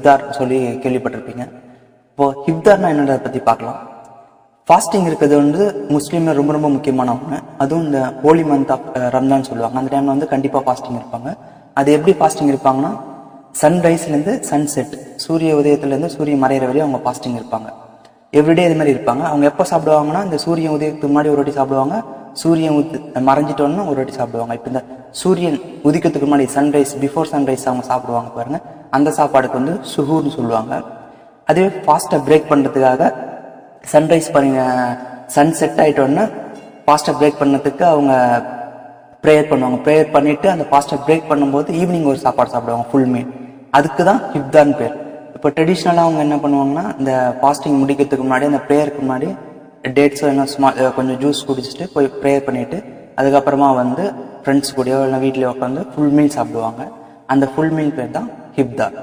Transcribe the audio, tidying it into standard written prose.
இஃப்தார் சொல்லி கேள்விப்பட்டிருப்பீங்க. இப்போ இஃப்தார்னா என்னன்றதை பற்றி பார்க்கலாம். ஃபாஸ்டிங் இருக்கிறது வந்து முஸ்லீமில் ரொம்ப ரொம்ப முக்கியமான ஒன்று. அதுவும் இந்த ஹோலி மந்த் ஆஃப் ரம்ஜான் சொல்லுவாங்க. அந்த டைமில் வந்து கண்டிப்பாக ஃபாஸ்டிங் இருப்பாங்க. அது எப்படி ஃபாஸ்டிங் இருப்பாங்கன்னா, சன்ரைஸ்லேருந்து சன்செட், சூரிய உதயத்துலேருந்து சூரியன் மறையிற வரையும் அவங்க ஃபாஸ்டிங் இருப்பாங்க. எவ்ரிடே இது மாதிரி இருப்பாங்க. அவங்க எப்போ சாப்பிடுவாங்கன்னா, இந்த சூரியன் உதயத்துக்கு முன்னாடி ஒரு வாட்டி சாப்பிடுவாங்க, சூரியன் மறைஞ்சிட்டோன்னா ஒரு வாட்டி சாப்பிடுவாங்க. இப்போ இந்த சூரியன் உதிக்கிறதுக்கு முன்னாடி சன்ரைஸ், பிஃபோர் சன்ரைஸ் அவங்க சாப்பிடுவாங்க பாருங்க, அந்த சாப்பாடுக்கு வந்து சுகூர்னு சொல்லுவாங்க. அதுவே ஃபாஸ்ட்டை பிரேக் பண்ணுறதுக்காக சன்ரைஸ் சன் செட் ஆகிட்டோன்னா ஃபாஸ்ட்டை பிரேக் பண்ணதுக்கு அவங்க ப்ரேயர் பண்ணுவாங்க. ப்ரேயர் பண்ணிவிட்டு அந்த ஃபாஸ்ட்டை பிரேக் பண்ணும்போது ஈவினிங் ஒரு சாப்பாடு சாப்பிடுவாங்க, ஃபுல் மீல். அதுக்கு தான் இஃப்தார்னு பேர். இப்போ ட்ரெடிஷ்னலாக அவங்க என்ன பண்ணுவாங்கன்னா, இந்த ஃபாஸ்டிங் முடிக்கிறதுக்கு முன்னாடி, அந்த ப்ரேயருக்கு முன்னாடி டேட்ஸோ என்ன கொஞ்சம் ஜூஸ் குடிச்சிட்டு போய் ப்ரேயர் பண்ணிவிட்டு அதுக்கப்புறமா வந்து ஃப்ரெண்ட்ஸ் கூடயோ இல்லை வீட்லேயோ உட்காந்து ஃபுல் மீல் சாப்பிடுவாங்க. அந்த ஃபுல் மீல் பேர் தான் இஃப்தார்.